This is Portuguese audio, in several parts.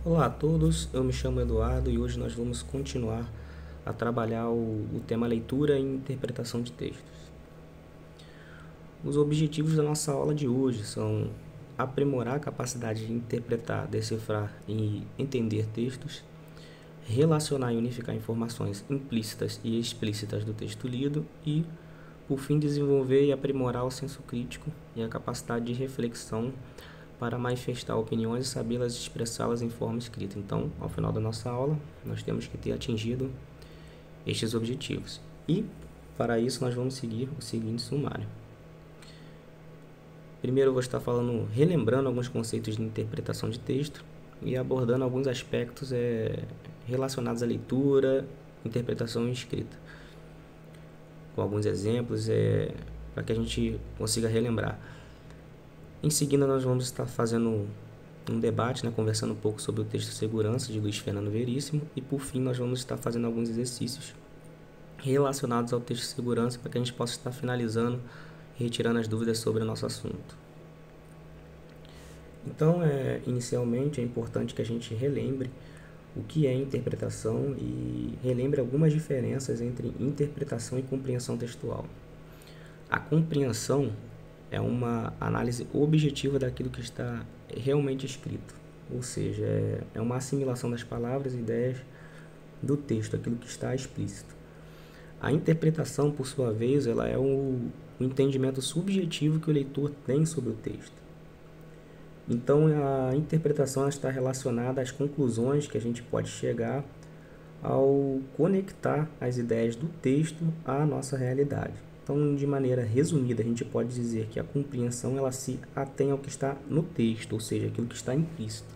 Olá a todos, eu me chamo Eduardo e hoje nós vamos continuar a trabalhar o tema leitura e interpretação de textos. Os objetivos da nossa aula de hoje são aprimorar a capacidade de interpretar, decifrar e entender textos, relacionar e unificar informações implícitas e explícitas do texto lido e, por fim, desenvolver e aprimorar o senso crítico e a capacidade de reflexão para manifestar opiniões e sabê-las expressá-las em forma escrita. Então, ao final da nossa aula, nós temos que ter atingido estes objetivos. E, para isso, nós vamos seguir o seguinte sumário. Primeiro, eu vou estar relembrando alguns conceitos de interpretação de texto e abordando alguns aspectos relacionados à leitura, interpretação e escrita, com alguns exemplos para que a gente consiga relembrar. Em seguida, nós vamos estar fazendo um debate, conversando um pouco sobre o texto Segurança, de Luiz Fernando Veríssimo, e por fim nós vamos estar fazendo alguns exercícios relacionados ao texto Segurança, para que a gente possa estar finalizando e retirando as dúvidas sobre o nosso assunto. Então, inicialmente, é importante que a gente relembre o que é interpretação e relembre algumas diferenças entre interpretação e compreensão textual. A compreensão é uma análise objetiva daquilo que está realmente escrito, ou seja, é uma assimilação das palavras e ideias do texto, aquilo que está explícito. A interpretação, por sua vez, ela é o entendimento subjetivo que o leitor tem sobre o texto. Então, a interpretação está relacionada às conclusões que a gente pode chegar ao conectar as ideias do texto à nossa realidade. Então, de maneira resumida, a gente pode dizer que a compreensão ela se atém ao que está no texto, ou seja, aquilo que está implícito.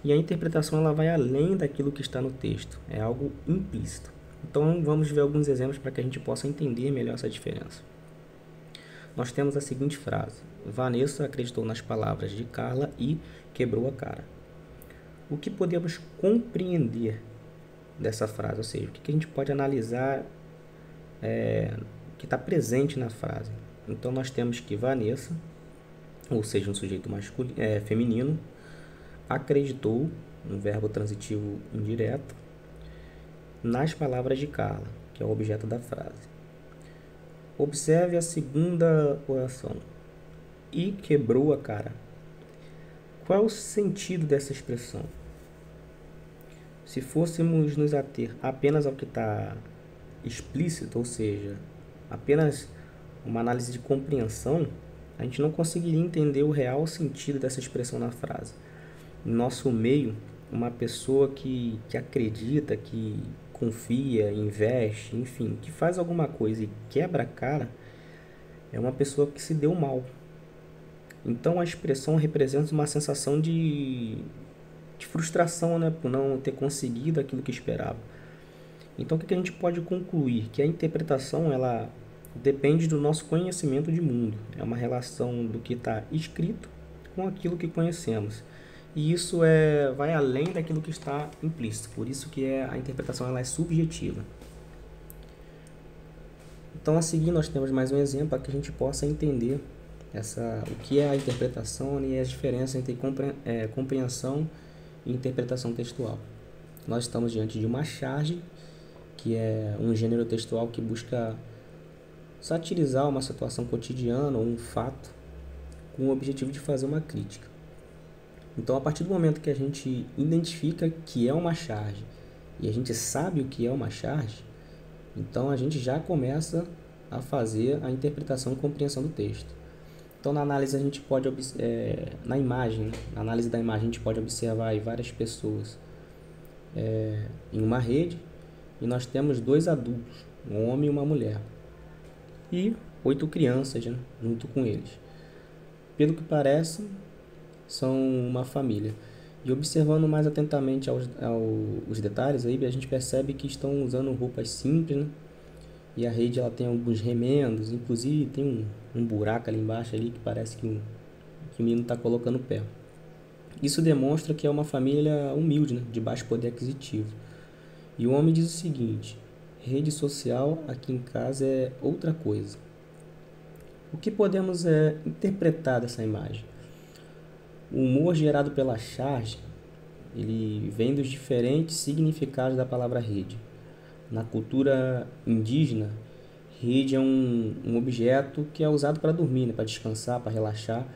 E a interpretação ela vai além daquilo que está no texto, é algo implícito. Então, vamos ver alguns exemplos para que a gente possa entender melhor essa diferença. Nós temos a seguinte frase: Vanessa acreditou nas palavras de Carla e quebrou a cara. O que podemos compreender dessa frase? Ou seja, o que a gente pode analisar que está presente na frase? Então, nós temos que Vanessa, ou seja, um sujeito feminino, acreditou, um verbo transitivo indireto, nas palavras de Carla, que é o objeto da frase. Observe a segunda oração. E quebrou a cara. Qual é o sentido dessa expressão? Se fôssemos nos ater apenas ao que está explícito, ou seja, apenas uma análise de compreensão, a gente não conseguiria entender o real sentido dessa expressão na frase. No nosso meio, uma pessoa que acredita, que confia, investe, enfim, que faz alguma coisa e quebra a cara, é uma pessoa que se deu mal. Então a expressão representa uma sensação de frustração, por não ter conseguido aquilo que esperava. Então o que a gente pode concluir? Que a interpretação ela depende do nosso conhecimento de mundo. É uma relação do que está escrito com aquilo que conhecemos. E isso vai além daquilo que está implícito. Por isso que a interpretação ela é subjetiva. Então, a seguir, nós temos mais um exemplo para que a gente possa entender o que é a interpretação e as diferenças entre compreensão e interpretação textual. Nós estamos diante de uma charge, que é um gênero textual que busca satirizar uma situação cotidiana ou um fato com o objetivo de fazer uma crítica. Então, a partir do momento que a gente identifica que é uma charge e a gente sabe o que é uma charge, então a gente já começa a fazer a interpretação e compreensão do texto. Então, na análise a gente pode na análise da imagem a gente pode observar aí várias pessoas em uma rede e nós temos 2 adultos, um homem e uma mulher, e 8 crianças junto com eles. Pelo que parece, são uma família. E observando mais atentamente aos detalhes, aí a gente percebe que estão usando roupas simples, E a rede ela tem alguns remendos, inclusive tem um buraco ali embaixo ali que parece que o menino está colocando o pé. Isso demonstra que é uma família humilde, de baixo poder aquisitivo. E o homem diz o seguinte: rede social aqui em casa é outra coisa. O que podemos interpretar dessa imagem? O humor gerado pela charge ele vem dos diferentes significados da palavra rede. Na cultura indígena, rede é um objeto que é usado para dormir, né, para descansar, para relaxar.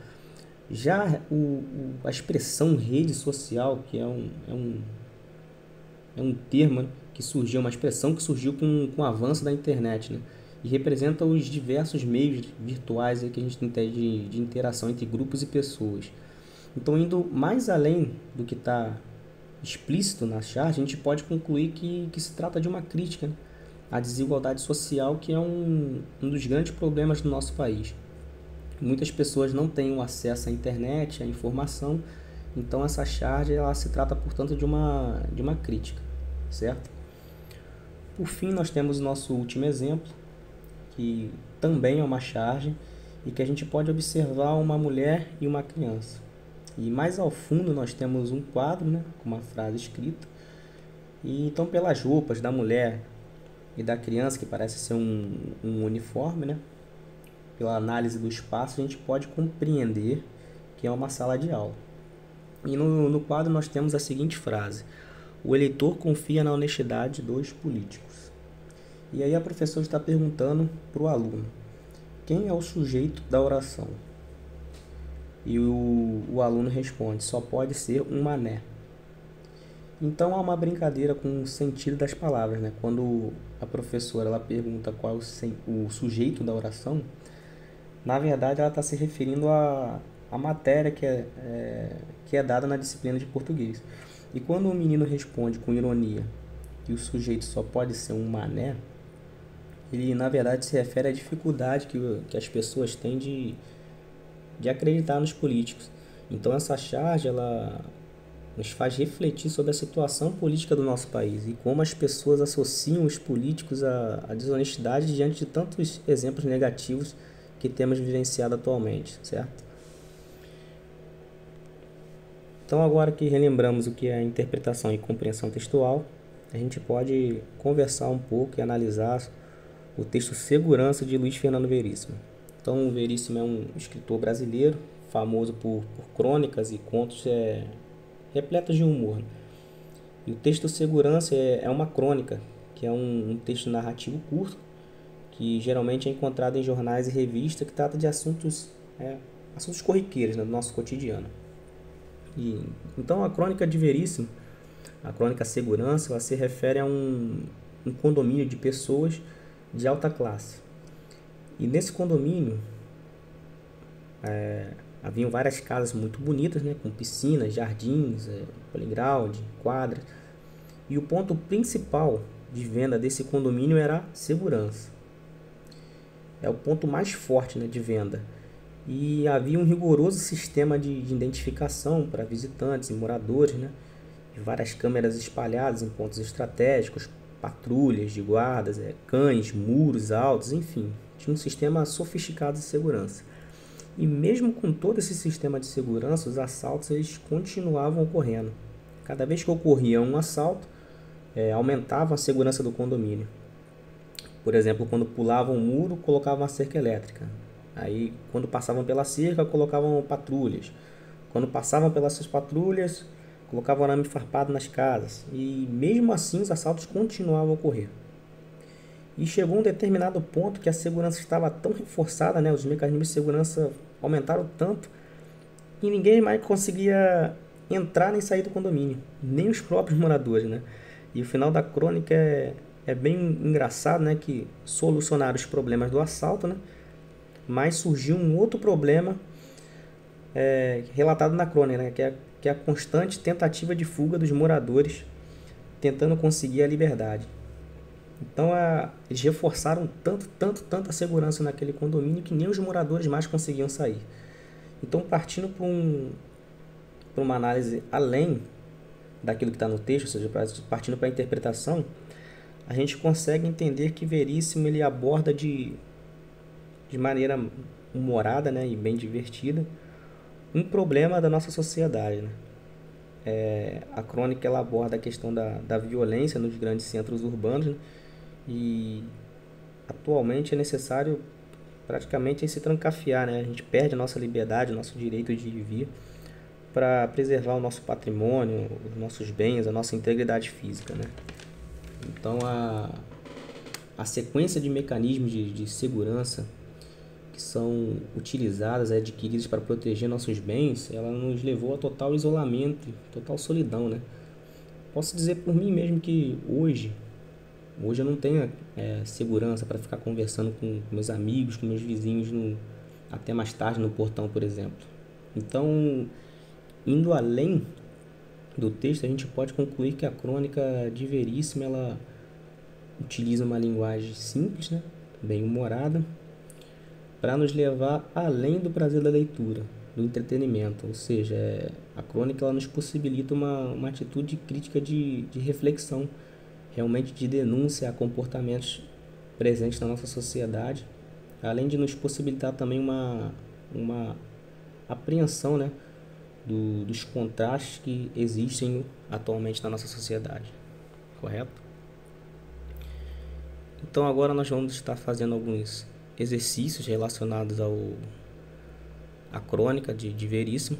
Já a expressão rede social, que é um termo, né, que surgiu, uma expressão que surgiu com o avanço da internet, né, e representa os diversos meios virtuais aí que a gente tem de interação entre grupos e pessoas. Então, indo mais além do que está explícito na charge, a gente pode concluir que se trata de uma crítica, né, à desigualdade social, que é um dos grandes problemas do nosso país. Muitas pessoas não têm o acesso à internet, à informação, então essa charge ela se trata, portanto, de uma crítica, certo? Por fim, nós temos o nosso último exemplo, que também é uma charge e que a gente pode observar uma mulher e uma criança. E mais ao fundo nós temos um quadro, né, com uma frase escrita. E então, pelas roupas da mulher e da criança, que parece ser um uniforme, né, pela análise do espaço, a gente pode compreender que é uma sala de aula. E no quadro nós temos a seguinte frase: o eleitor confia na honestidade dos políticos. E aí a professora está perguntando para o aluno: quem é o sujeito da oração? E o aluno responde: só pode ser um mané. Então há uma brincadeira com o sentido das palavras, né? Quando a professora ela pergunta qual é o sujeito da oração, na verdade ela está se referindo à matéria que é dada na disciplina de português. E quando o menino responde com ironia que o sujeito só pode ser um mané, ele na verdade se refere à dificuldade que as pessoas têm de acreditar nos políticos. Então essa charge ela nos faz refletir sobre a situação política do nosso país e como as pessoas associam os políticos à desonestidade diante de tantos exemplos negativos que temos vivenciado atualmente, certo? Então, agora que relembramos o que é interpretação e compreensão textual, a gente pode conversar um pouco e analisar o texto Segurança de Luiz Fernando Veríssimo. Então, o Veríssimo é um escritor brasileiro, famoso por crônicas e contos repletos de humor. E o texto Segurança é uma crônica, que é um texto narrativo curto, que geralmente é encontrado em jornais e revistas, que trata de assuntos corriqueiros, né, do nosso cotidiano. Então, a crônica de Veríssimo, a crônica Segurança, ela se refere a um condomínio de pessoas de alta classe. E nesse condomínio haviam várias casas muito bonitas, né, com piscinas, jardins, playground, quadras. E o ponto principal de venda desse condomínio era a segurança. É o ponto mais forte, né, de venda. E havia um rigoroso sistema de identificação para visitantes e moradores, né, e várias câmeras espalhadas em pontos estratégicos, patrulhas de guardas, cães, muros altos, enfim. Tinha um sistema sofisticado de segurança. E mesmo com todo esse sistema de segurança, os assaltos eles continuavam ocorrendo. Cada vez que ocorria um assalto, aumentava a segurança do condomínio. Por exemplo, quando pulavam um muro, colocavam uma cerca elétrica. Aí, quando passavam pela cerca, colocavam patrulhas. Quando passavam pelas suas patrulhas, colocavam arame farpado nas casas. E mesmo assim, os assaltos continuavam a ocorrer. E chegou um determinado ponto que a segurança estava tão reforçada, né, os mecanismos de segurança aumentaram tanto, que ninguém mais conseguia entrar nem sair do condomínio, nem os próprios moradores, né? E o final da crônica é bem engraçado, né, que solucionaram os problemas do assalto, né? Mas surgiu um outro problema relatado na crônica, né, que é a constante tentativa de fuga dos moradores tentando conseguir a liberdade. Então eles reforçaram tanto a segurança naquele condomínio que nem os moradores mais conseguiam sair. Então, partindo para uma análise além daquilo que está no texto, ou seja, partindo para a interpretação, a gente consegue entender que Veríssimo ele aborda de maneira humorada, né, e bem divertida um problema da nossa sociedade, né? A crônica ela aborda a questão da violência nos grandes centros urbanos, né? E atualmente é necessário praticamente se trancafiar, né? A gente perde a nossa liberdade, o nosso direito de viver para preservar o nosso patrimônio, os nossos bens, a nossa integridade física, né? Então, a sequência de mecanismos de segurança que são utilizadas, adquiridas para proteger nossos bens, ela nos levou a total isolamento, total solidão, né? Posso dizer por mim mesmo que hoje eu não tenho segurança para ficar conversando com meus amigos, com meus vizinhos até mais tarde no portão, por exemplo. Então, indo além do texto, a gente pode concluir que a crônica de Veríssimo ela utiliza uma linguagem simples, né, bem-humorada, para nos levar além do prazer da leitura, do entretenimento. Ou seja, a crônica ela nos possibilita uma atitude crítica de reflexão, realmente de denúncia a comportamentos presentes na nossa sociedade, além de nos possibilitar também uma apreensão, né, dos contrastes que existem atualmente na nossa sociedade, correto? Então agora nós vamos estar fazendo alguns exercícios relacionados à crônica de Veríssimo.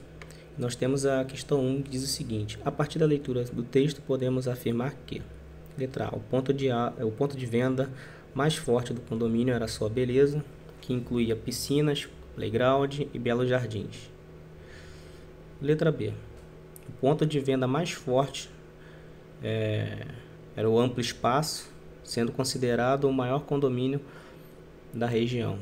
Nós temos a questão 1 que diz o seguinte: a partir da leitura do texto podemos afirmar que, letra A, o ponto de venda mais forte do condomínio era a sua beleza, que incluía piscinas, playground e belos jardins. Letra B, o ponto de venda mais forte era o amplo espaço, sendo considerado o maior condomínio da região.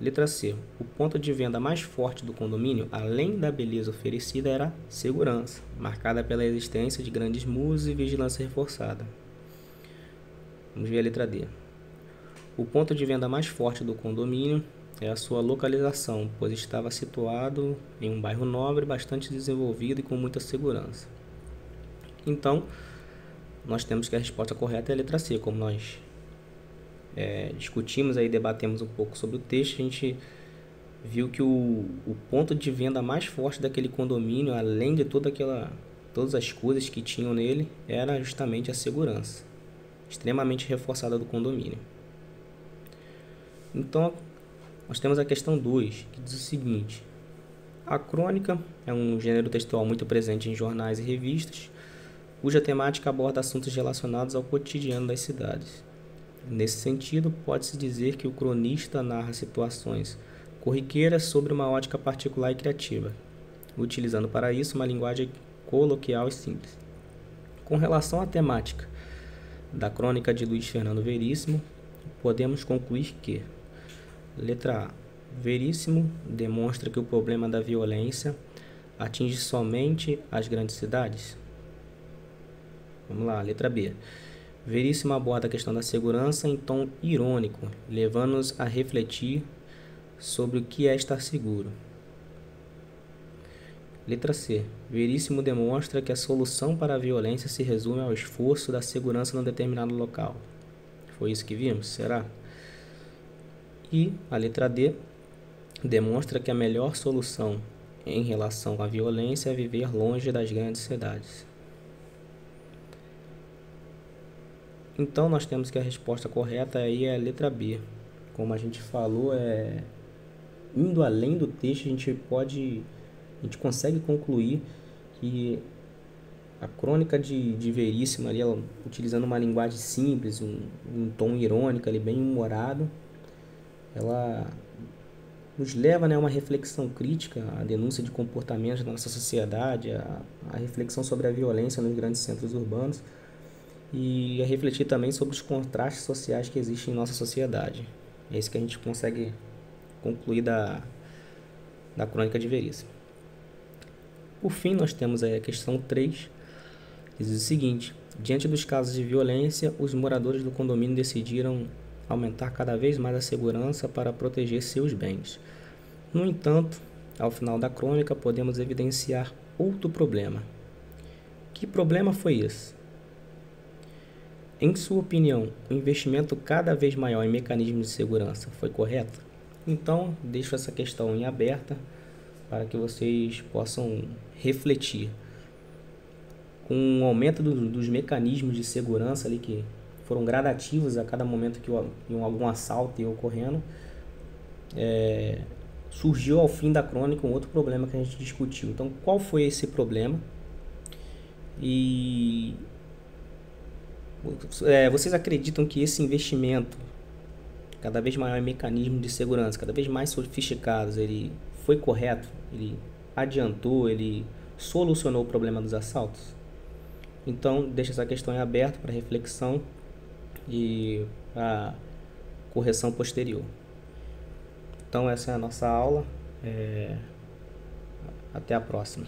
Letra C, o ponto de venda mais forte do condomínio, além da beleza oferecida, era segurança, marcada pela existência de grandes muros e vigilância reforçada. Vamos ver a letra D. O ponto de venda mais forte do condomínio é a sua localização, pois estava situado em um bairro nobre, bastante desenvolvido e com muita segurança. Então, nós temos que a resposta correta é a letra C. Como nós discutimos e debatemos um pouco sobre o texto, a gente viu que o ponto de venda mais forte daquele condomínio, além de todas as coisas que tinham nele, era justamente a segurança, extremamente reforçada do condomínio. Então, nós temos a questão 2, que diz o seguinte: a crônica é um gênero textual muito presente em jornais e revistas, cuja temática aborda assuntos relacionados ao cotidiano das cidades. Nesse sentido, pode-se dizer que o cronista narra situações corriqueiras sobre uma ótica particular e criativa, utilizando para isso uma linguagem coloquial e simples. Com relação à temática da crônica de Luiz Fernando Veríssimo, podemos concluir que, letra A, Veríssimo demonstra que o problema da violência atinge somente as grandes cidades. Vamos lá, letra B. Veríssimo aborda a questão da segurança em tom irônico, levando-nos a refletir sobre o que é estar seguro. Letra C. Veríssimo demonstra que a solução para a violência se resume ao esforço da segurança num determinado local. Foi isso que vimos? Será? E a letra D demonstra que a melhor solução em relação à violência é viver longe das grandes cidades. Então, nós temos que a resposta correta aí é a letra B. Como a gente falou, indo além do texto, a gente consegue concluir que a crônica de Veríssimo, ali, ela, utilizando uma linguagem simples, um tom irônico, ali, bem humorado, ela nos leva, né, a uma reflexão crítica, a denúncia de comportamentos da nossa sociedade, a reflexão sobre a violência nos grandes centros urbanos, e a refletir também sobre os contrastes sociais que existem em nossa sociedade. É isso que a gente consegue concluir da crônica de Veríssimo. Por fim, nós temos aí a questão 3, que diz o seguinte: diante dos casos de violência, os moradores do condomínio decidiram aumentar cada vez mais a segurança para proteger seus bens. No entanto, ao final da crônica, podemos evidenciar outro problema. Que problema foi esse? Em sua opinião, o investimento cada vez maior em mecanismos de segurança foi correto? Então, deixo essa questão em aberta para que vocês possam refletir. Com o aumento dos mecanismos de segurança ali que foram gradativos a cada momento que algum assalto ia ocorrendo, surgiu ao fim da crônica um outro problema que a gente discutiu. Então, qual foi esse problema? E vocês acreditam que esse investimento cada vez maior em mecanismos de segurança, cada vez mais sofisticados, ele foi correto? Ele adiantou, ele solucionou o problema dos assaltos? Então, deixa essa questão em aberto para reflexão e a correção posterior. Então, essa é a nossa aula. Até a próxima.